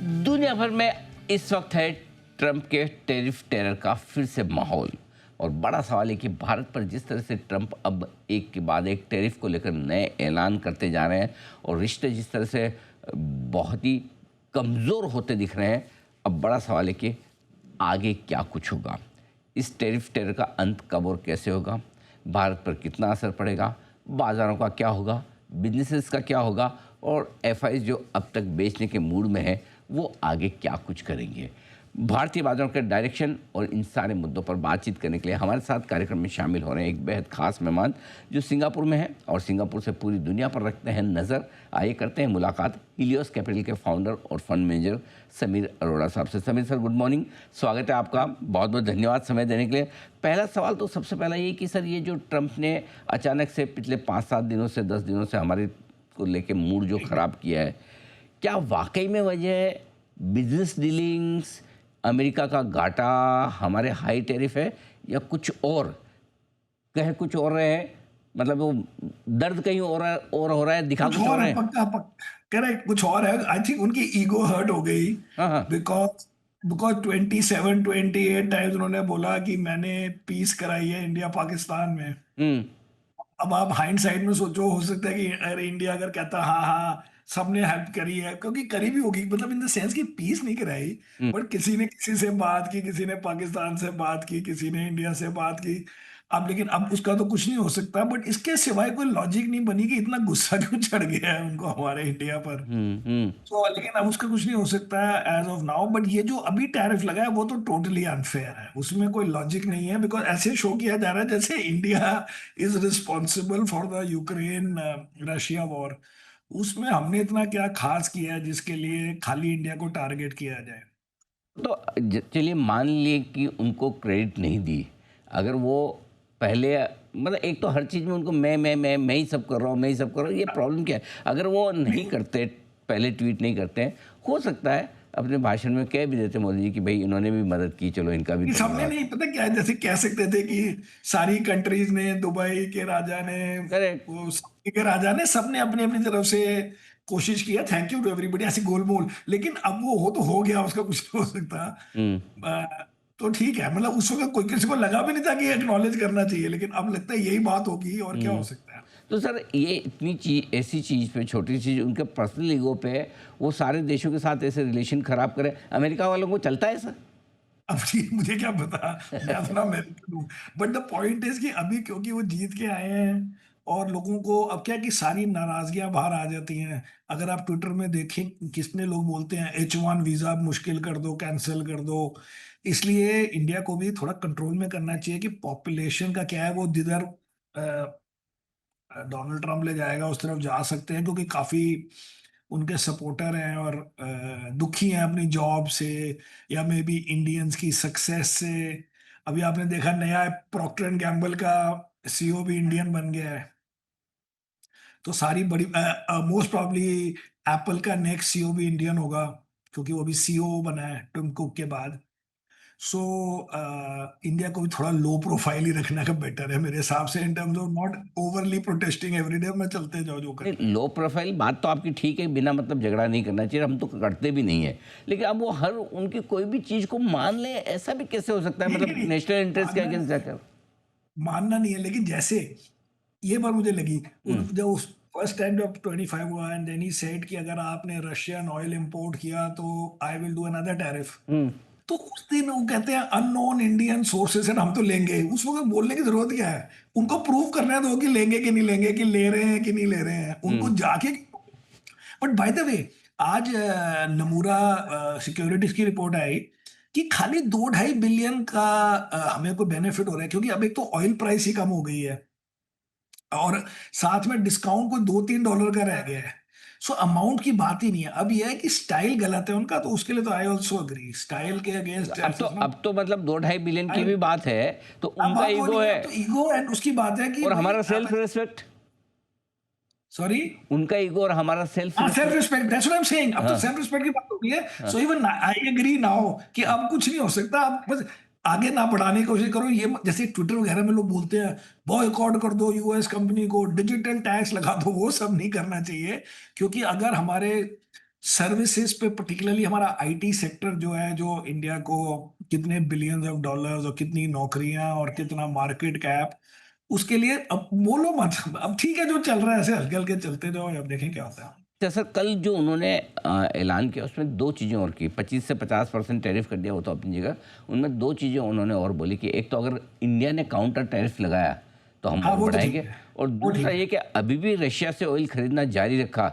दुनिया भर में इस वक्त है ट्रंप के टैरिफ टेरर का फिर से माहौल। और बड़ा सवाल है कि भारत पर जिस तरह से ट्रंप अब एक के बाद एक टैरिफ को लेकर नए ऐलान करते जा रहे हैं और रिश्ते जिस तरह से बहुत ही कमज़ोर होते दिख रहे हैं, अब बड़ा सवाल है कि आगे क्या कुछ होगा। इस टैरिफ टेरर का अंत कब और कैसे होगा, भारत पर कितना असर पड़ेगा, बाज़ारों का क्या होगा, बिजनेसेस का क्या होगा और एफआईज जो अब तक बेचने के मूड में है वो आगे क्या कुछ करेंगे। भारतीय बाजारों के डायरेक्शन और इन सारे मुद्दों पर बातचीत करने के लिए हमारे साथ कार्यक्रम में शामिल हो रहे हैं एक बेहद खास मेहमान जो सिंगापुर में है और सिंगापुर से पूरी दुनिया पर रखते हैं नज़र। आइए करते हैं मुलाकात हीलियोस कैपिटल के फाउंडर और फंड मैनेजर समीर अरोड़ा साहब से। समीर सर, गुड मॉर्निंग, स्वागत है आपका, बहुत बहुत धन्यवाद समय देने के लिए। पहला सवाल तो सबसे पहला ये कि सर, ये जो ट्रंप ने अचानक से पिछले 5-7 दिनों से 10 दिनों से हमारे को लेके मूड जो ख़राब किया है, क्या वाकई में वजह बिजनेस डीलिंग्स, अमेरिका का घाटा, हमारे हाई टैरिफ है या कुछ और कह कुछ और रहे हैं? मतलब वो दर्द कहीं और हो रहा है, दिखा कुछ कुछ और और है, है। पक्का करेक्ट, कुछ और है। आई थिंक उनकी ईगो हर्ट हो गई। हाँ हाँ। बिकॉज बिकॉज 27-28 टाइम्स उन्होंने बोला कि मैंने पीस कराई है इंडिया पाकिस्तान में। हम्म। अब आप हाइंडसाइड में सोचो, हो सकता है कि अरे इंडिया अगर कहता हाँ हाँ सबने हेल्प करी है, क्योंकि करी भी होगी, मतलब इन द सेंस कि पीस नहीं कराई, हम्म। बट किसी ने किसी से बात की, किसी ने पाकिस्तान से बात की, किसी ने इंडिया से बात की। अब लेकिन अब उसका तो कुछ नहीं हो सकता, बट इसके सिवाय कोई लॉजिक नहीं बनी कि इतना गुस्सा क्यों चढ़ गया है उनको हमारे इंडिया पर। हम्म। तो लेकिन अब उसका कुछ नहीं हो सकता एज ऑफ नाउ। बट ये जो अभी टैरिफ लगा है वो तो टोटली अनफेयर है, उसमें कोई लॉजिक नहीं है। बिकॉज ऐसे शो किया जा रहा है जैसे India is responsible for the Ukraine Russia war. उसमें हमने इतना क्या खास किया है जिसके लिए खाली इंडिया को टारगेट किया जाए। तो चलिए मान लिए कि उनको क्रेडिट नहीं दी, अगर वो पहले मतलब एक तो हर चीज़ में उनको मैं ही सब कर रहा हूँ, मैं ही सब कर रहा हूँ, ये प्रॉब्लम क्या है? अगर वो नहीं करते, पहले ट्वीट नहीं करते हैं, हो सकता है अपने भाषण में कह भी देते मोदी जी कि भाई इन्होंने भी मदद की, चलो इनका भी ये सबने धन्यवाद। नहीं, पता क्या है, जैसे कह सकते थे कि सारी कंट्रीज ने, दुबई के राजा ने, करेक्ट। वो सऊदी के राजा ने, सबने अपनी अपनी तरफ से कोशिश किया, थैंक यू टू एवरीबॉडी, ऐसे गोल मोल। लेकिन अब वो हो तो हो गया, उसका कुछ नहीं हो सकता। हम्म। तो ठीक है, मतलब उस वक्त कोई किसी को लगा भी नहीं था कि एक्नॉलेज करना चाहिए, लेकिन अब लगता है यही बात होगी और क्या हो हम्म। सकता है। तो सर, ये इतनी चीज, ऐसी चीज़ पे, छोटी चीज़, उनके पर्सनल ईगो पे वो सारे देशों के साथ ऐसे रिलेशन खराब करे, अमेरिका वालों को चलता है सर? अब जी मुझे क्या पता, मैं अपना अमेरिकन हूँ। बट द पॉइंट इज कि अभी क्योंकि वो जीत के आए हैं और लोगों को अब क्या कि सारी नाराजगियां बाहर आ जाती हैं। अगर आप ट्विटर में देखें कितने लोग बोलते हैं H1 वीजा मुश्किल कर दो, कैंसिल कर दो। इसलिए इंडिया को भी थोड़ा कंट्रोल में करना चाहिए कि पॉपुलेशन का क्या है, वो जिधर डोनाल्ड ट्रंप ले जाएगा उस तरफ जा सकते हैं, क्योंकि काफी उनके सपोर्टर हैं और दुखी हैं अपनी जॉब से या मे बी इंडियंस की सक्सेस से। अभी आपने देखा नया प्रॉक्टर एंड गैम्बल का सीईओ भी इंडियन बन गया है। तो सारी बड़ी मोस्ट प्रॉब्ली एप्पल का नेक्स्ट सीईओ भी इंडियन होगा, क्योंकि वो भी सीईओ बना है टिम कुक के बाद। सो इंडिया को भी थोड़ा लो प्रोफाइल ही रखना का बेटर है मेरे हिसाब से, in terms of not overly protesting everyday, में चलते जाओ जो करना नहीं, है। लो प्रोफाइल बात तो आपकी ठीक है, बिना मतलब झगड़ा नहीं करना चाहिए, हम तो करते भी नहीं है। लेकिन अब वो हर उनकी कोई भी चीज़ को मान ले, ऐसा भी कैसे हो सकता है? नहीं नहीं मतलब नहीं, नेशनल इंटरेस्ट के मानना अगेंस्ट जाकर। मानना नहीं है, लेकिन जैसे ये बात मुझे लगी हम्म। जब उस फर्स्ट टाइम जब 25 हुआ एंड देन ही सेड कि अगर आपने रशियन ऑयल इंपोर्ट किया तो I will do another tariff. Hmm. तो उस दिन वो कहते हैं अननोन इंडियन सोर्सेस है, हम तो लेंगे। उस वक्त बोलने की जरूरत क्या है? उनको प्रूव करना दो कि लेंगे कि नहीं लेंगे, कि ले रहे हैं कि नहीं ले रहे हैं, उनको हम्म। जाके। बट बाय द वे, आज नमूरा सिक्योरिटीज की रिपोर्ट आई कि खाली 2-2.5 बिलियन का हमें को बेनिफिट हो रहा है, क्योंकि अब एक तो ऑयल प्राइस ही कम हो गई है और साथ में डिस्काउंट को $2-3 का रह गया है। सो अमाउंट की बात ही नहीं है। अब यह है कि स्टाइल गलत है उनका, तो उसके लिए तो आई ऑल्सो अग्री, स्टाइल के अगेंस्ट ना। अब तो मतलब 2-2.5 बिलियन की भी बात है, तो अब उनका बात वो ईगो नहीं है, है। अब तो ईगो एंड उसकी बात है कि और भाई हमारा आप। Self respect. सॉरी। उनका ईगो और हमारा सेल्फ हाँ, self respect. Respect, that's what I am saying. अब तो हाँ सेल्फ रिस्पेक्ट की बात होती है। हाँ। So even I agree now कि अब कुछ नहीं हो सकता, अब बस आगे ना बढ़ाने की कोशिश करो। ये जैसे ट्विटर वगैरह में लोग बोलते हैं बॉयकॉट कर दो यूएस कंपनी को, डिजिटल टैक्स लगा दो, वो सब नहीं करना चाहिए। क्योंकि अगर हमारे सर्विसेज पे पर्टिकुलरली हमारा आईटी सेक्टर जो है, जो इंडिया को कितने बिलियंस ऑफ डॉलर्स और कितनी नौकरियां और कितना मार्केट कैप, उसके लिए अब बोलो मत। अब ठीक है, जो चल रहा है ऐसे हल्के हल्के चलते जाओ, अब देखें क्या होता है। तो सर कल जो उन्होंने ऐलान किया उसमें 2 चीज़ें और की, 25 से 50% टैरिफ कर दिया वो तो अपनी जगह। उनमें 2 चीज़ें उन्होंने और बोली कि एक तो अगर इंडिया ने काउंटर टैरिफ लगाया तो हम हाँ, और वो तो ठीक बढ़ाएँगे, है, और वो दूसरा ठीक ये है। कि अभी भी रशिया से ऑयल खरीदना जारी रखा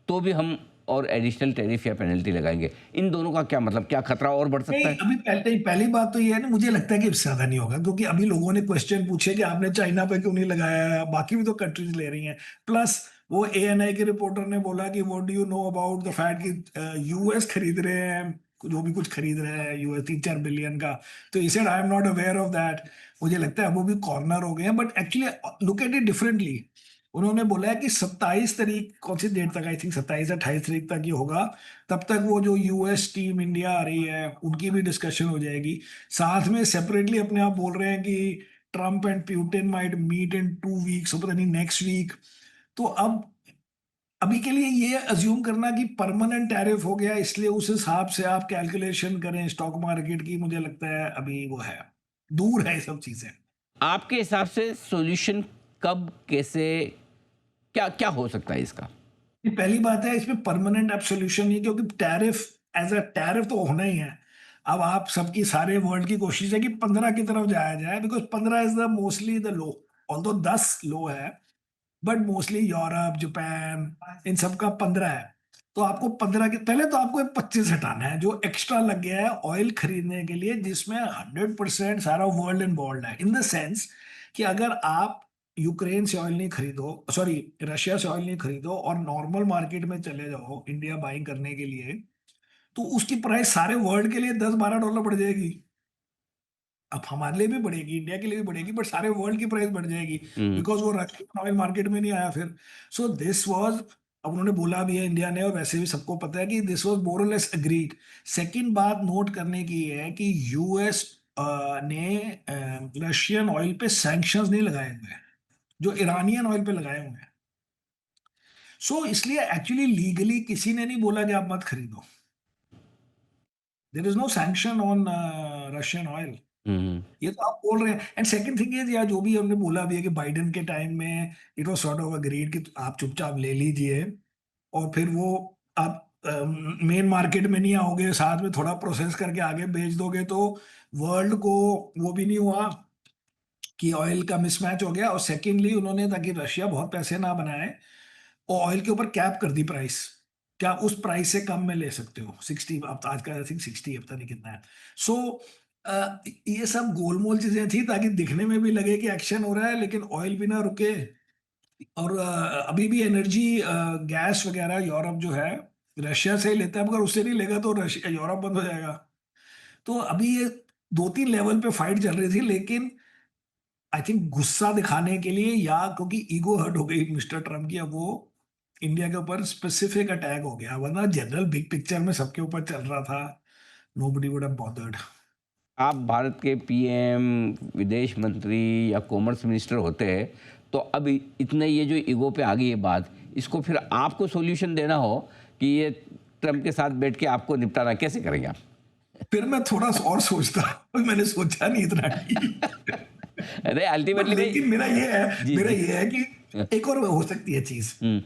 तो भी हम और एडिशनल टैरिफ या पेनल्टी लगाएँगे। इन दोनों का क्या मतलब, क्या खतरा और बढ़ सकता नहीं, है? अभी पहले पहली बात तो ये है ना, मुझे लगता है कि इससे ज्यादा नहीं होगा, क्योंकि अभी लोगों ने क्वेश्चन पूछे कि आपने चाइना पे क्यों नहीं लगाया, बाकी भी तो कंट्रीज ले रही हैं। प्लस वो एएनआई के रिपोर्टर ने बोला कि what do you know about the fact कि यूएस खरीद रहे हैं, जो भी कुछ खरीद रहे हैं यूएस 3-4 बिलियन का। तो he said I am not aware of that. मुझे लगता है वो भी कॉर्नर हो गए हैं, but actually look at it differently. उन्होंने बोला है कि 27 तारीख, कौन सी डेट तक, आई थिंक 27 28 तारीख तक ये होगा। तब तक वो जो यूएस टीम इंडिया आ रही है उनकी भी डिस्कशन हो जाएगी। साथ में सेपरेटली अपने आप बोल रहे हैं कि Trump and Putin might meet in 2 weeks, पता नहीं नेक्स्ट वीक। तो अब अभी के लिए ये अज्यूम करना कि परमानेंट टैरिफ हो गया, इसलिए उस हिसाब से आप कैलकुलेशन करें स्टॉक मार्केट की, मुझे लगता है अभी वो है, दूर है ये सब चीजें। आपके हिसाब से सॉल्यूशन कब, कैसे, क्या क्या हो सकता है इसका? ये पहली बात है, इसमें परमानेंट अब सोल्यूशन नहीं, क्योंकि टैरिफ एज अ टैरिफ तो होना ही है। अब आप सबकी, सारे वर्ल्ड की कोशिश है कि 15 की तरफ जाया जाए, because 15 is the mostly the low. Although 10 लो है, बट मोस्टली यूरोप, जापान, इन सब का 15 है। तो आपको 15 के पहले तो आपको 25 हटाना है, जो एक्स्ट्रा लग गया है ऑयल खरीदने के लिए, जिसमें 100% सारा वर्ल्ड इन्वॉल्व है, इन द सेंस कि अगर आप यूक्रेन से ऑयल नहीं खरीदो, सॉरी, रशिया से ऑयल नहीं खरीदो और नॉर्मल मार्केट में चले जाओ इंडिया बाइंग करने के लिए, तो उसकी प्राइस सारे वर्ल्ड के लिए $10-12 बढ़ जाएगी। अब हमारे लिए भी बढ़ेगी, इंडिया के लिए भी बढ़ेगी, बट सारे वर्ल्ड की प्राइस बढ़ जाएगी, हुँ। बिकॉज वो रशियन ऑयल मार्केट में नहीं आया फिर। सो दिस वाज, अब उन्होंने बोला भी है इंडिया ने, और वैसे भी सबको पता है कि दिस वाज मोर और लेस अग्रीड। सेकंड बात नोट करने की है कि यूएस ने रशियन ऑयल पे सैंक्शंस नहीं लगाए हुए हैं, जो ईरानियन ऑयल पे लगाए हुए हैं। सो इसलिए एक्चुअली लीगली किसी ने नहीं बोला कि आप मत खरीदो। There is no sanction on Russian oil. हुँ, हुँ। ये तो आप बोल रहे हैं। एंड सेकंड थिंग इज, या जो भी हमने बोला भी है कि बाइडेन के टाइम में it was sort of agreed कि आप चुपचाप ले लीजिए, और फिर वो आप मेन मार्केट में नहीं आओगे, साथ में थोड़ा प्रोसेस करके आगे बेच दोगे, तो वर्ल्ड को वो भी नहीं हुआ कि ऑयल का मिसमैच हो गया। और सेकेंडली उन्होंने, ताकि रशिया बहुत पैसे ना बनाए, और ऑयल के ऊपर कैप कर दी प्राइस, क्या उस प्राइस से कम में ले सकते हो 60, अब तो आज का आई थिंक 60 है, पता नहीं कितना है। सो ये सब गोलमोल चीजें थी, ताकि दिखने में भी लगे कि एक्शन हो रहा है, लेकिन ऑयल भी ना रुके। और अभी भी एनर्जी, गैस वगैरह यूरोप जो है रशिया से ही लेता है, मगर उससे नहीं लेगा तो रशिया, यूरोप बंद हो जाएगा। तो अभी ये 2-3 लेवल पे फाइट चल रही थी, लेकिन आई थिंक गुस्सा दिखाने के लिए, या क्योंकि ईगो हर्ट हो गई मिस्टर ट्रम्प की, अब वो इंडिया के ऊपर स्पेसिफिक अटैक हो गया, वरना जनरल बिग पिक्चर में सबके ऊपर चल रहा था। Nobody would have bothered. आप भारत के पीएम, विदेश मंत्री या कॉमर्स मिनिस्टर होते हैं, तो अब इतने ये जो ईगो पे आ गई है बात, इसको फिर आपको सॉल्यूशन देना हो कि ये ट्रम्प के साथ बैठ के आपको निपटाना, कैसे करेंगे आप? फिर मैं थोड़ा सा और सोचता, मैंने सोचा नहीं इतना डीप। अरे बट अल्टीमेटली भाई। लेकिन जी, मेरा जी। ये है कि एक और हो सकती है चीज, हुँ,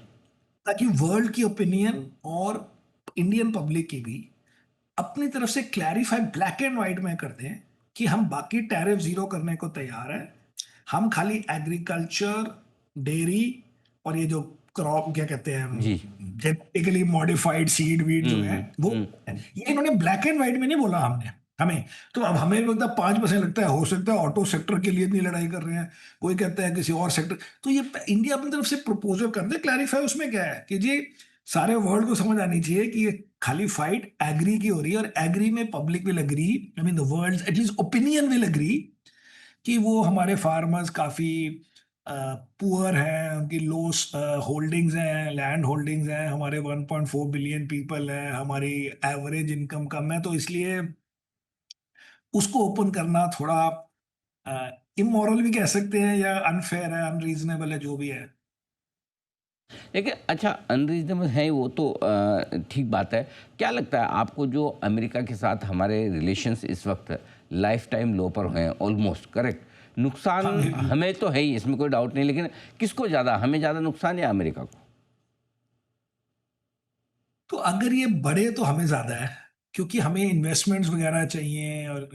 ताकि वर्ल्ड की ओपिनियन और इंडियन पब्लिक की भी अपनी तरफ से क्लैरिफाई ब्लैक एंड व्हाइट में कर दें कि हम बाकी टैरिफ जीरो करने को तैयार हैं। हम खाली एग्रीकल्चर, डेयरी, और ये जो क्रॉप क्या कहते हैं, जी। जेनेटिकली मॉडिफाइड सीड वीड जो हुँ, है हुँ, वो, हुँ। ये इन्होंने ब्लैक एंड व्हाइट में नहीं बोला हमने, हमें। तो अब हमें लगता है 5% लगता है, हो सकता है ऑटो सेक्टर के लिए इतनी लड़ाई कर रहे हैं, कोई कहता है किसी और सेक्टर। तो ये इंडिया अपनी तरफ से प्रपोजल कर दे, क्लैरिफाई उसमें क्या है कि जी, सारे वर्ल्ड को समझ आनी चाहिए कि ये खाली फाइट एग्री की हो रही है, और एग्री में public will agree, I mean the world at least opinion will agree, कि वो हमारे फार्मर्स काफी पुअर हैं, उनकी लो होल्डिंग्स हैं, लैंड होल्डिंग्स हैं, हमारे 1.4 बिलियन पीपल हैं, हमारी एवरेज इनकम कम है, तो इसलिए उसको ओपन करना थोड़ा इमोरल भी कह सकते हैं, या अनफेयर है, अनरीजनेबल है, जो भी है। लेकिन अच्छा अनरीज़नेबल है वो तो ठीक बात है। क्या लगता है आपको जो अमेरिका के साथ हमारे रिलेशंस इस वक़्त लाइफ़ टाइम लो पर हैं ऑलमोस्ट करेक्ट? नुकसान हाँ, बिल्कुल। हमें तो है ही इसमें कोई डाउट नहीं लेकिन किसको ज़्यादा हमें ज़्यादा नुकसान या अमेरिका को? तो अगर ये बढ़े तो हमें ज़्यादा है, क्योंकि हमें इन्वेस्टमेंट्स वगैरह चाहिए और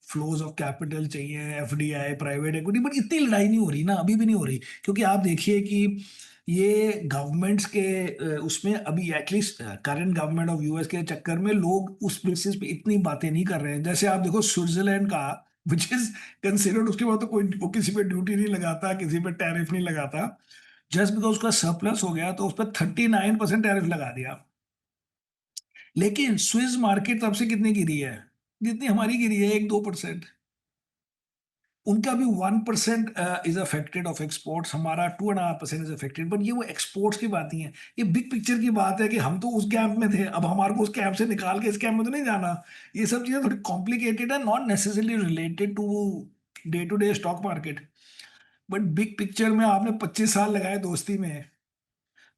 फ्लोज़ ऑफ कैपिटल चाहिए, एफडीआई, प्राइवेट इक्विटी, बट इतनी लड़ाई नहीं हो रही ना, अभी भी नहीं हो रही। क्योंकि आप देखिए कि ये गवर्नमेंट्स के उसमें अभी at least current government of US के चक्कर में लोग उस बेसिस पे इतनी बातें नहीं कर रहे हैं। जैसे आप देखो स्विट्ज़रलैंड का व्हिच इज़ कंसिडर्ड, उसके बाद तो कोई वो किसी पे ड्यूटी नहीं लगाता, किसी पे टैरिफ नहीं लगाता। जस्ट बिकॉज़ उसका सरप्लस हो गया तो उस पे 39% टैरिफ लगा दिया। लेकिन स्विस मार्केट तब से कितनी गिरी है? जितनी हमारी गिरी है 1-2%। उनका भी 1% इज़ अफेक्टेड ऑफ एक्सपोर्ट्स, हमारा 2.5% इज़ अफेक्टेड, बट ये वो एक्सपोर्ट्स की बात नहीं है। ये बिग पिक्चर की बात है कि हम तो उस कैंप में थे, अब हमारे को उस कैंप से निकाल के इस कैंप में तो नहीं जाना। ये सब चीज़ें थोड़ी कॉम्प्लिकेटेड है, not necessarily related to day to day stock market. But big picture में आपने 25 साल लगाए दोस्ती में,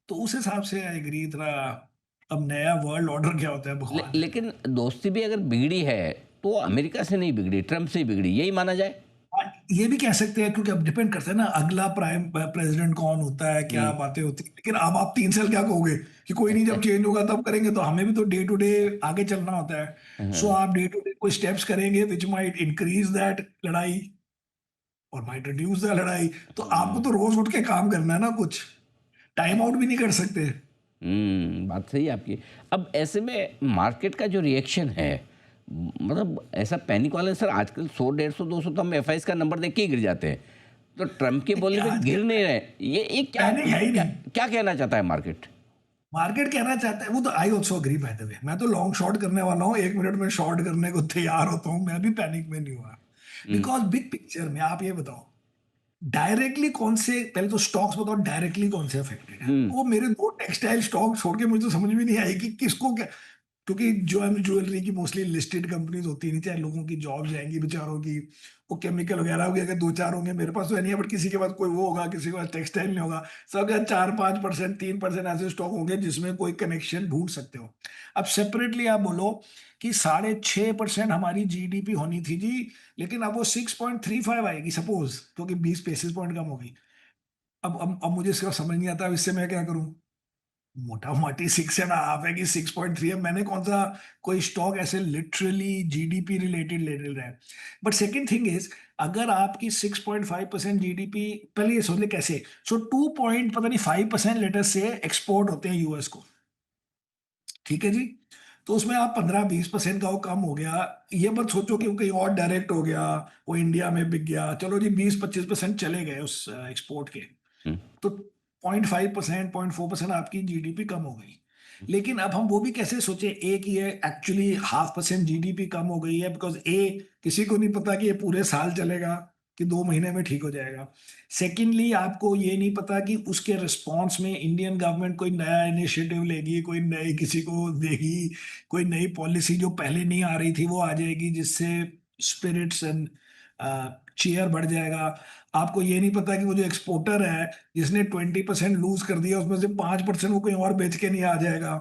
तो उस हिसाब से आई एग्री थोड़ा। अब नया वर्ल्ड ऑर्डर क्या होता है भगवान जाने। लेकिन दोस्ती भी अगर बिगड़ी है, तो अमेरिका से नहीं बिगड़ी, ट्रम्प से ही बिगड़ी, यही माना जाए? हाँ, ये भी कह सकते हैं, क्योंकि अब डिपेंड करता है ना अगला प्राइम प्रेसिडेंट कौन होता है, क्या हुँ। बातें होती हैं। लेकिन अब आप 3 साल क्या कहोगे कि कोई नहीं, जब चेंज होगा तब करेंगे, तो हमें भी तो डे टू डे आगे चलना होता है। सो हाँ, आप डे टू डे कोई स्टेप्स करेंगे विच माइट इंक्रीज दैट लड़ाई और माइट रिड्यूस द लड़ाई। तो आपको हुँ। तो रोज उठ के काम करना है ना, कुछ टाइम आउट भी नहीं कर सकते। बात सही है आपकी। अब ऐसे में मार्केट का जो रिएक्शन है, मतलब ऐसा पैनिक वाला सर आजकल 100, 150, 200 तो हम एफआईज़ का नंबर देख के ही गिर जाते हैं। तो ट्रम्प के देखिए बोलने पे आजकल गिर नहीं रहे। ये क्या पैनिक है ही क्या नहीं। क्या कहना चाहता है मार्केट? मार्केट कहना चाहता है, वो तो I also agree by the way, मैं तो लॉन्ग शॉर्ट करने वाला हूँ, 1 मिनट में शॉर्ट करने को तैयार होता हूँ, मैं भी पैनिक में नहीं हुआ। हुँ, बिकॉज बिग पिक्चर में आप ये बताओ, डायरेक्टली कौन से, पहले तो स्टॉक्स बताओ डायरेक्टली कौन से अफेक्टेड है। हुँ, वो मेरे दो टेक्सटाइल स्टॉक छोड़ के मुझे तो समझ में नहीं आई कि किसको क्या। क्योंकि ज्वेलरी की मोस्टली लिस्टेड कंपनीज होती नहीं, चाहे लोगों की जॉब जाएंगी बेचारों की, वो केमिकल वगैरह होगी, अगर 2-4 होंगे, मेरे पास तो है नहीं है, बट किसी के पास कोई वो होगा, किसी के पास टेक्सटाइल नहीं होगा। सबके 4-5%, 3% ऐसे स्टॉक होंगे जिसमें कोई कनेक्शन ढूंढ सकते हो। अब सेपरेटली आप बोलो कि 6.5% हमारी जीडीपी होनी थी जी, लेकिन अब वो 6.35 आएगी सपोज, क्योंकि 20 बेसिस पॉइंट कम होगी। अब मुझे इसका समझ नहीं आता, अब इससे मैं क्या करूं। मोटा-मोटी 6.5 है कि 6.3 है, मैंने कौन-सा कोई स्टॉक ऐसे लिटरली जीडीपी रिलेटेड ले रहा है। बट सेकंड थिंग इज़, अगर आपकी 6.5% जीडीपी, पहले ये सोच ले कैसे, सो 2 पॉइंट पता नहीं 5% लेट अस से एक्सपोर्ट होते हैं यूएस को, ठीक है जी? तो उसमें आप 15-20% का वो कम हो गया, ये मत सोचो कि वो कहीं और डायरेक्ट हो गया, वो इंडिया में बिक गया, चलो जी 20-25% चले गए उस एक्सपोर्ट के। हुँ, तो 0.5%, 0.4% आपकी जीडीपी कम हो गई। लेकिन अब हम वो भी कैसे सोचे, ए कि ये एक्चुअली 0.5% जीडीपी कम हो गई है, बिकॉज़ ए किसी को नहीं पता कि ये पूरे साल चलेगा कि 2 महीने में ठीक हो जाएगा। सेकेंडली आपको ये नहीं पता कि उसके रिस्पॉन्स में इंडियन गवर्नमेंट कोई नया इनिशिएटिव लेगी, कोई नई किसी को देगी, कोई नई पॉलिसी जो पहले नहीं आ रही थी वो आ जाएगी, जिससे स्पिरिट्स एंड चीयर बढ़ जाएगा। आपको ये नहीं पता कि वो जो एक्सपोर्टर है, जिसने 20% लूज़ कर दिया, उसमें से 5% वो कहीं और बेच के नहीं आ जाएगा।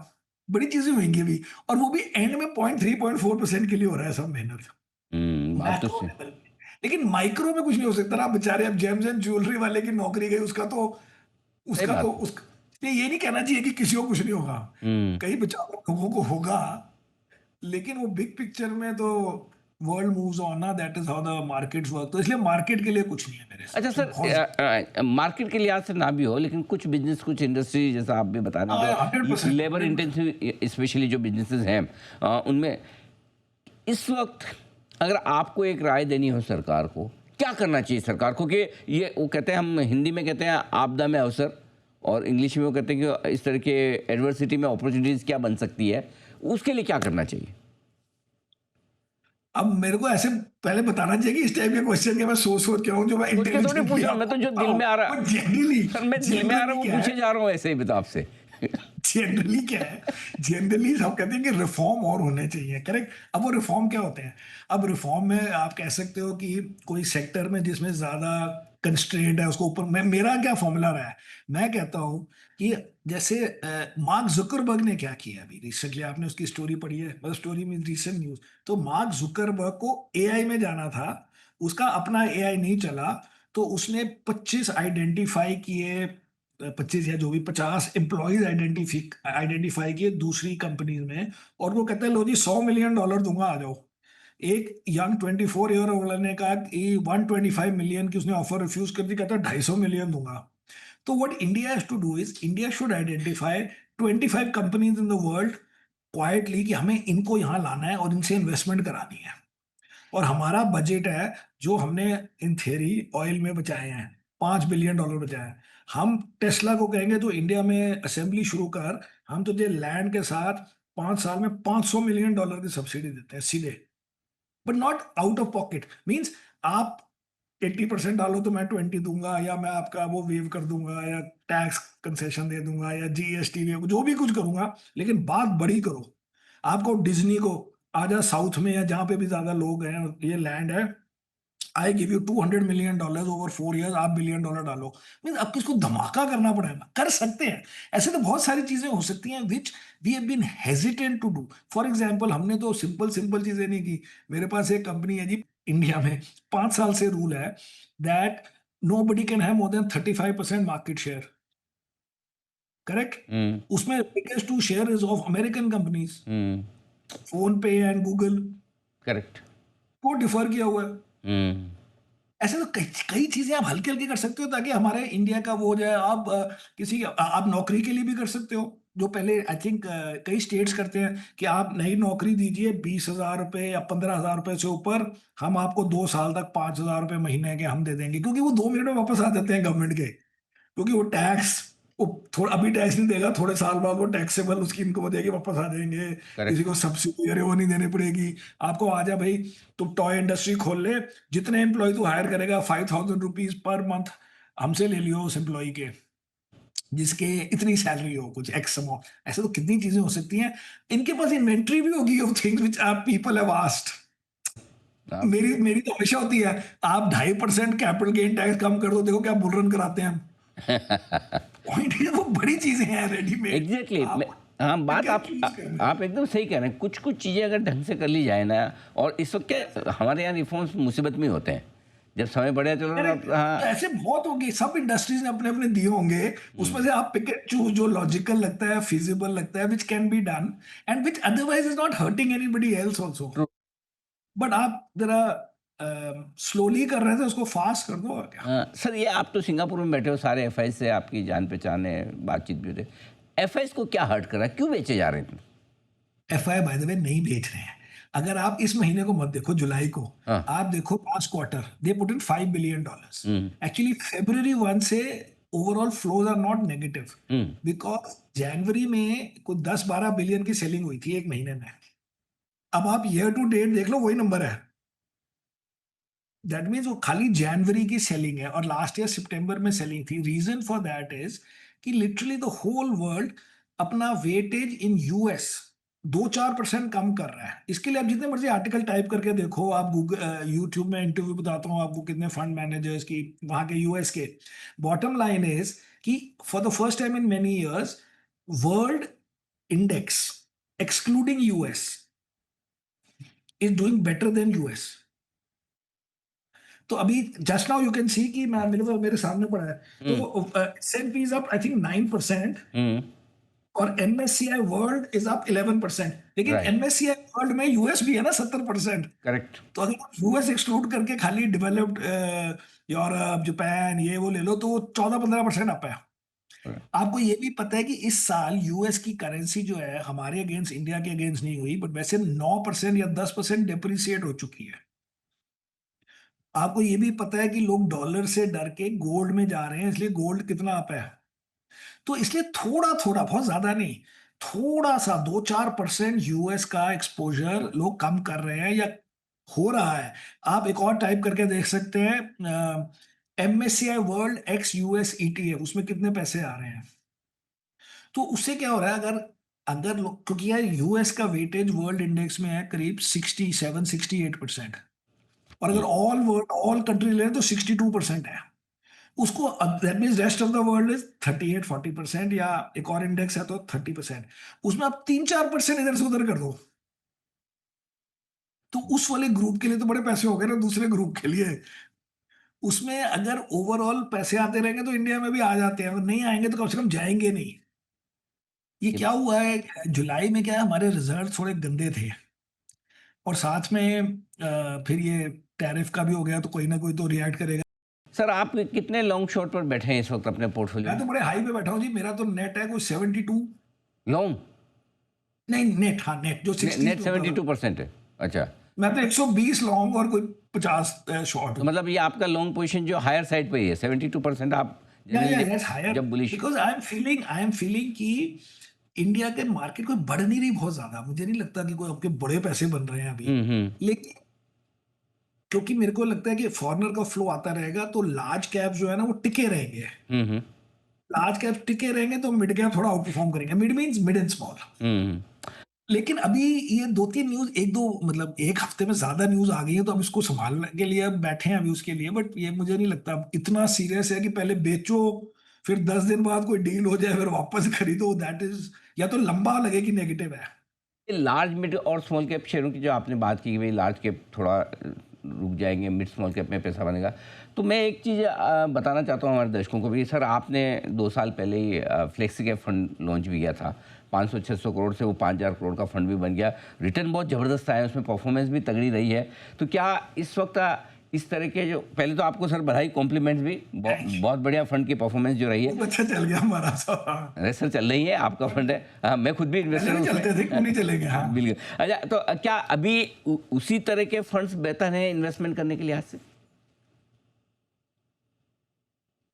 बड़ी चीज़ें होंगी अभी, और वो भी एंड में 0.3, 0.4% के लिए हो रहा है सब मेहनत, बात तो मैक्रो सही। लेवल पे। लेकिन माइक्रो में कुछ नहीं हो सकता ना, बेचारे अब जेम्स एंड ज्वेलरी वाले की नौकरी गई, सही उसका तो बात। उस इसलिए ये नहीं कहना चाहिए कि किसी को कुछ नहीं होगा। हुँ। कई बेचारों लोगों को होगा, लेकिन वो बिग पिक्चर में तो वर्ल्ड मूव्स ऑन ना, that is how the markets work, तो इसलिए मार्केट के लिए कुछ नहीं है मेरे हिसाब अच्छा से, सर बहुत मार्केट के लिहाज से ना भी हो लेकिन कुछ बिजनेस कुछ इंडस्ट्री जैसा आप भी बता रहे हैं हाँ, जो 100%, लेबर 100%। इंटेंसिव स्पेशली जो बिजनेसेस हैं उनमें इस वक्त अगर आपको एक राय देनी हो सरकार को क्या करना चाहिए सरकार को कि ये वो कहते हैं हम हिंदी में कहते हैं आपदा में अवसर और इंग्लिश में वो कहते हैं कि इस तरह के एडवर्सिटी में अपॉर्चुनिटीज़ क्या बन सकती है उसके लिए क्या करना चाहिए? अब मेरे को ऐसे पहले बताना चाहिए कि इस टाइप के क्वेश्चन के मैं सोच-सोच के आऊँ, जो मैं सोच के थोड़ी पूछ इंटेलिजेंटली रहा हूँ मैं आपको तो जो दिल बताऊँ। में आ रहा बट जनरली सर मैं दिल में आ रहा जनरली हूँ वो क्या है पूछे जा रहा हूँ ऐसे ही बता आपसे। जनरली क्या है, जनरली सब कहते हैं कि रिफॉर्म और होने चाहिए, करेक्ट? अब वो रिफॉर्म क्या होते हैं? अब रिफॉर्म में आप कह सकते हो कि कोई सेक्टर में जिसमें ज़्यादा कंस्ट्रेंट है उसको ऊपर। मैं, मेरा क्या फॉर्मूला रहा है, मैं कहता हूँ कि जैसे मार्क जुकरबर्ग ने क्या किया अभी रिसेंटली, आपने उसकी स्टोरी पढ़ी है, मतलब स्टोरी में रिसेंट न्यूज। तो मार्क जुकरबर्ग को एआई में जाना था, उसका अपना एआई नहीं चला, तो उसने 25 आइडेंटिफाई किए, 25 या जो भी 50 एम्प्लॉयज आइडेंटिफाई किए दूसरी कंपनीज में, और वो कहते हैं लो जी $100 मिलियन दूंगा आ जाओ। एक यंग 24 ईयर वाले ने कहा कि 125 मिलियन की उसने ऑफर रिफ्यूज कर दी, कहता 250 मिलियन दूंगा। तो what India has to do is India should identify 25 companies in the world quietly कि हमें इनको यहाँ लाना है और इनसे इन्वेस्टमेंट करानी है। और हमारा बजट है जो हमने इन थ्योरी ऑयल में बचाए हैं, $5 बिलियन बचाए हैं। हम टेस्ला को कहेंगे तो इंडिया में असेंबली शुरू कर, हम तुझे लैंड के साथ 5 साल में $500 मिलियन की सब्सिडी देते हैं सीधे, but not out of pocket. Means आप 80% डालो तो मैं 20 दूंगा, या मैं आपका वो वेव कर दूंगा, या टैक्स कंसेशन दे दूंगा, या जीएसटी वेव, जो भी कुछ करूंगा, लेकिन बात बड़ी करो। आपको डिज्नी को आजा साउथ में या जहां पे भी ज्यादा लोग हैं, ये लैंड है, I give you $200 million over 4 year, आप $1 बिलियन डालो। मीन आपको इसको धमाका करना पड़ेगा, कर सकते हैं। ऐसे तो बहुत सारी चीजें हो सकती हैं which we have been hesitant to do. For example, हमने तो सिंपल सिंपल चीजें नहीं की। मेरे पास एक कंपनी है जी इंडिया में, 5 साल से रूल है that nobody can have more than 35% market share. Correct? Hmm. उसमें biggest two share is of American companies, hmm. PhonePe and Google correct. को डिफर किया हुआ है। हम्म। ऐसे तो कई कई चीजें आप हल्के हल्के कर सकते हो ताकि हमारे इंडिया का वो हो जाए। आप आप नौकरी के लिए भी कर सकते हो, जो पहले आई थिंक कई स्टेट्स करते हैं कि आप नई नौकरी दीजिए, 20,000 रुपए या 15,000 रुपए से ऊपर, हम आपको 2 साल तक 5,000 रुपए महीने के हम दे देंगे, क्योंकि वो 2 मिनट में वापस आ जाते हैं गवर्नमेंट के। क्योंकि वो टैक्स, वो थोड़ा अभी टैक्स नहीं देगा, थोड़े साल बाद वो टैक्सेबल उसकी इनकम हो जाएगी, वापस आ जाएंगे। किसी करेक्ट। को सब्सिडी अरे वो नहीं देनी पड़ेगी आपको। आजा भाई, तुम टॉय इंडस्ट्री खोल ले, जितने एम्प्लॉय तू हायर करेगा ₹5,000 पर मंथ हमसे ले लियो उस एम्प्लॉय के, जिसके इतनी सैलरी हो, कुछ एक्स अमाउंट। ऐसे तो कितनी चीजें हो सकती हैं। इनके पास इन्वेंट्री भी होगी ऑफ थिंग्स व्हिच आप पीपल हैव आस्क्ड। आप मेरी मेरी तो हमेशा होती है, आप 2.5% कैपिटल गेन टैक्स कम कर दो, देखो क्या बुल रन कराते हैं हम। पॉइंट है, वो बड़ी चीजें हैं रेडीमेड, एग्जैक्टली आप हाँ, बात क्या चूज करना है। आप एकदम सही कह रहे हैं। कुछ कुछ चीज़ें अगर ढंग से कर ली जाए ना, और इस वक्त क्या हमारे यहाँ रिफॉर्म्स मुसीबत में ही होते हैं, जब समय बढ़े चलो ना। करेक्ट। तो हाँ। ऐसे बहुत होंगे, सब इंडस्ट्रीज ने अपने अपने दिए होंगे, उसमें से आप पिक एंड चूज जो लॉजिकल लगता है, फिजिबल लगता है, which can be done and which otherwise is not hurting anybody else also. True. But आप जरा स्लोली कर रहे थे, उसको फास्ट कर दो और क्या। सर, ये आप तो सिंगापुर में बैठे हो, सारे एफआईएस से आपकी जान पहचान है, बातचीत भी होती है। एफआईएस को क्या हर्ट कर रहा है, क्यों बेचे जा रहे हैं? एफआई बाय द वे नहीं बेच रहे हैं। अगर आप इस महीने को मत देखो, जुलाई को हाँ। आप देखो, last quarter they put in $5 billion. Hmm. Actually February 1 से overall flows are not negative, hmm. Because जनवरी में कुछ 10-12 बिलियन की सेलिंग हुई थी एक महीने में। अब आप ईयर टू डेट देख लो, वही नंबर है। दैट मीन्स वो खाली जनवरी की सेलिंग है, और लास्ट ईयर सितंबर में सेलिंग थी। रीजन फॉर दैट इज कि लिटरली द होल वर्ल्ड अपना वेटेज इन यूएस 2-4% कम कर रहा है। इसके लिए आप जितने मर्जी आर्टिकल टाइप करके देखो, आप गूगल यूट्यूब में इंटरव्यू बताता हूँ आपको कितने फंड मैनेजर्स की वहां के यूएस के। बॉटम लाइन इज कि for the first time in many years, world index excluding US is doing better than US. तो अभी just now you can see कि मैं मेरे सामने पड़ा है। हम्म। तो S&P is up I think 9%, हम्म। और MSCI वर्ल्ड इज अप 11%। लेकिन राइट। MSCI वर्ल्ड में यूएस भी है ना 70%। करेक्ट। तो अगर यूएस एक्सक्लूड करके खाली डेवलप्ड यूरोप जापान ये वो ले लो, तो 14-15% अप है। आपको ये भी पता है कि इस साल यूएस की करेंसी जो है हमारे अगेंस्ट, इंडिया के अगेंस्ट नहीं हुई, बट वैसे 9% या 10% डिप्रिसिएट हो चुकी है। आपको ये भी पता है कि लोग डॉलर से डर के गोल्ड में जा रहे हैं, इसलिए गोल्ड कितना अप है। तो इसलिए थोड़ा थोड़ा, बहुत ज्यादा नहीं, थोड़ा सा 2-4% यूएस का एक्सपोजर लोग कम कर रहे हैं या हो रहा है। आप एक और टाइप करके देख सकते हैं, MSCI world x US ETF, उसमें कितने पैसे आ रहे हैं। तो उससे क्या हो रहा है, अगर अगर क्योंकि यार यूएस का वेटेज वर्ल्ड इंडेक्स में है करीब 67-68%, और अगर ऑल वर्ल्ड ऑल कंट्री ले तो 62% है। उसको that means rest of the world is 38-40%, या एक और इंडेक्स है तो 30%, उसमें आप 3-4% इधर से उधर कर दो, तो उस वाले ग्रुप के लिए तो बड़े पैसे हो गए ना, दूसरे ग्रुप के लिए उसमें अगर ओवरऑल पैसे आते रहेंगे तो इंडिया में भी आ जाते हैं, अगर नहीं आएंगे तो कम से कम जाएंगे नहीं। ये ये क्या हुआ है जुलाई में, क्या है, हमारे रिजल्ट थोड़े गंदे थे, और साथ में फिर ये टैरिफ का भी हो गया, तो कोई ना कोई तो रिएक्ट करेगा। सर आप कितने लॉन्ग शॉट पर बैठे हैं इस वक्त अपने पोर्टफोलियो मैं में? तो बड़े हाई पे बैठा हूँ जी, मेरा तो नेट है कोई 72। लॉन्ग? नहीं नेट, हाँ नेट जो 60 नेट पे होता था। 72% है? अच्छा, मैं तो 120 लॉन्ग और कोई 50 शॉर्ट तो हूँ। मतलब ये आपका लॉन्ग पोजीशन जो हायर साइड पे ही है, 72% आप या जनरली यस हायर, जब bullish. Because I am feeling कि इंडिया के मार्केट कोई बढ़ नहीं रही बहुत ज्यादा, मुझे नहीं लगता कि कोई आपके बड़े पैसे बन रहे हैं अभी, हम्म। लेकिन क्योंकि मेरे को लगता है कि फॉरेनर का फ्लो आता रहेगा, तो लार्ज कैप जो है ना वो टिके रहेंगे। हम्म। लार्ज कैप टिके रहेंगे तो मिड कैप थोड़ा आउट परफॉर्म करेंगे, mid means mid and small. Hmm. लेकिन अभी ये 2-3 न्यूज, एक दो मतलब एक हफ्ते में ज्यादा न्यूज आ गई है, तो अब इसको संभालने के लिए अब बैठे हैं अभी उसके लिए, बट ये मुझे नहीं लगता अब इतना सीरियस है कि पहले बेचो, फिर 10 दिन बाद कोई डील हो जाए फिर वापस खरीदो, दैट इज, या तो लंबा लगे कि नेगेटिव है। लार्ज मिड और स्मॉल कैप शेयरों की जो आपने बात की कि भाई लार्ज कैप थोड़ा रुक जाएंगे, मिड स्मॉल कैप में पैसा बनेगा, तो मैं एक चीज़ बताना चाहता हूँ हमारे दर्शकों को भी। सर आपने 2 साल पहले ही फ्लेक्सी कैप फंड लॉन्च भी किया था, 500-600 करोड़ से वो 5000 करोड़ का फंड भी बन गया, रिटर्न बहुत ज़बरदस्त आया, उसमें परफॉर्मेंस भी तगड़ी रही है। तो क्या इस वक्त इस तरह के जो, पहले तो आपको सर बधाई, कॉम्प्लीमेंट्स भी, बहुत बढ़िया फंड की परफॉर्मेंस जो रही है। बहुत अच्छा चल गया हमारा सब। अरे सर चल रही है, आपका फंड है। हाँ, मैं खुद भी पहले इन्वेस्टर भी हूँ चलते थे, क्यों नहीं चलेंगे। हाँ, बिल्कुल। अच्छा, तो क्या अभी उसी तरह के फंड्स बेहतर हैं इन्वेस्टमेंट करने के लिहाज से?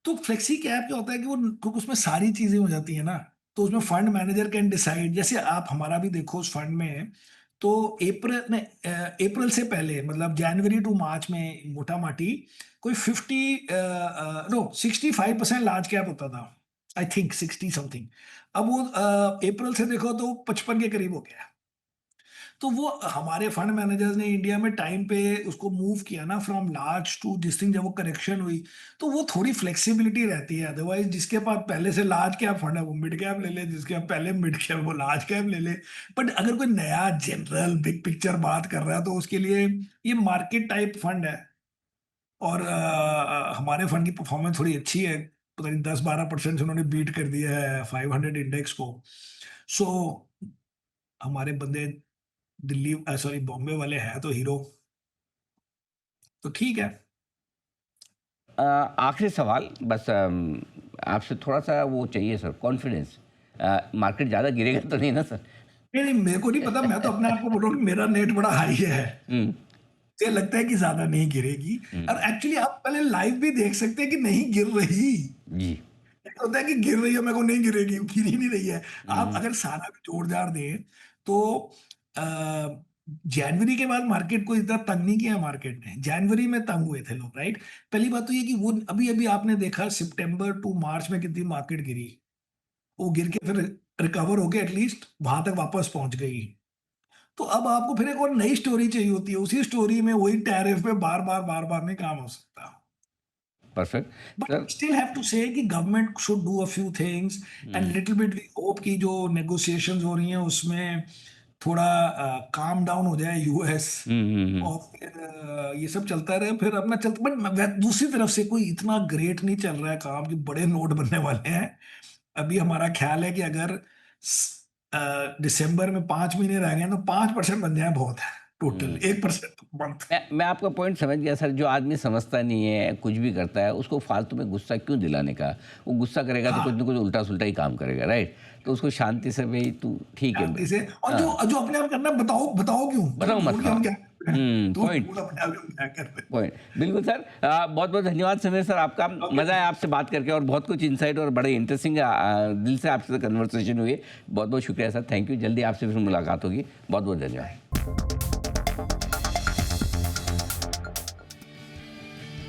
तो फ्लेक्सी कैप क्या होता है कि वो, क्योंकि उसमें सारी चीजें हो जाती है ना, तो उसमें फंड मैनेजर कैन डिसाइड, जैसे आप हमारा भी देखो उस फंड में, तो अप्रैल से पहले मतलब जनवरी टू मार्च में मोटा माटी कोई 65% लार्ज कैप होता था, आई थिंक 60 समथिंग। अब वो अप्रैल से देखो तो 55 के करीब हो गया। तो वो हमारे फंड मैनेजर्स ने इंडिया में टाइम पे उसको मूव किया ना, from large to this thing, जब वो करेक्शन हुई तो वो थोड़ी फ्लेक्सिबिलिटी रहती है। अदरवाइज जिसके पास पहले से लार्ज कैप फंड है वो मिड कैप ले ले, जिसके पास पहले मिड कैप वो लार्ज कैप ले ले। बट अगर कोई नया जनरल बिग पिक्चर बात कर रहा है तो उसके लिए ये मार्केट टाइप फंड है, और हमारे फंड की परफॉर्मेंस थोड़ी अच्छी है, पता नहीं 10-12% से उन्होंने बीट कर दिया है 500 इंडेक्स को। सो हमारे बंदे दिल्ली, सॉरी बॉम्बे वाले हैं तो हीरो, तो ठीक है। आखिरी सवाल बस, आपसे थोड़ा सा वो चाहिए सर, कॉन्फिडेंस। मार्केट ज़्यादा गिरेगा तो नहीं ना सर? नहीं नहीं, मेरे को नहीं पता, मैं तो अपने आप को बोल रहा हूँ कि मेरा नेट बड़ा हाई है, हम्म। मुझे लगता है कि ज्यादा नहीं गिरेगी। और एक्चुअली आप पहले लाइव भी देख सकते हैं कि नहीं गिर रही। जी। एक होता है कि गिर रही है, मेरे को नहीं गिरेगी, गिर ही नहीं रही है। आप हम्म। अगर सारा भी जोड़ जाड़ दें तो जनवरी के बाद मार्केट को इतना तंग नहीं किया, मार्केट ने जनवरी में तंग हुए थे लोग, राइट। पहली बात तो ये कि वो अभी अभी आपने देखा सितंबर टू मार्च में कितनी मार्केट गिरी, वो गिर के फिर रिकवर होके एटलीस्ट वहां तक वापस पहुंच गई। तो अब आपको फिर एक और नई स्टोरी चाहिए होती है, उसी स्टोरी में वही टैरिफ पे बार बार नहीं काम हो सकता। Perfect but sir. Still have to say कि government should do a few things, and little bit we hope कि जो नेगोशिएशंस हो रही हैं उसमें थोड़ा काम डाउन हो जाए यूएस, हम्म। और फिर ये सब चलता रहे, फिर अपना चलता। बट दूसरी तरफ से कोई इतना ग्रेट नहीं चल रहा है काम कि बड़े नोट बनने वाले हैं। अभी हमारा ख्याल है कि अगर दिसंबर में 5 महीने रह गए तो 5% बन जाए बहुत है, टोटल हम्म। 1% मंथ। मैं आपका पॉइंट समझ गया सर। जो आदमी समझता नहीं है, कुछ भी करता है, उसको फालतू में गुस्सा क्यों दिलाने का? वो गुस्सा करेगा तो कुछ हाँ, ना कुछ उल्टा सुल्टा ही काम करेगा, राइट? तो उसको शांति से, भाई तू ठीक है। शांति से, और जो हाँ, जो अपने आप करना है, बताओ बताओ क्यों, तू बताओ मत। ढूंढ के हाँ। हम क्या कर रहे हैं, तू पॉइंट। ढूंढ अपने आप हम क्या कर रहे पॉइंट बिल्कुल सर। बहुत बहुत धन्यवाद समीर सर आपका। हैं। मज़ा ओके। आया आपसे बात करके, और बहुत कुछ इंसाइट और बड़े इंटरेस्टिंग दिल से आपसे कन्वर्सेशन हुई। बहुत बहुत शुक्रिया सर, थैंक यू। जल्दी आपसे फिर मुलाकात होगी। बहुत बहुत धन्यवाद।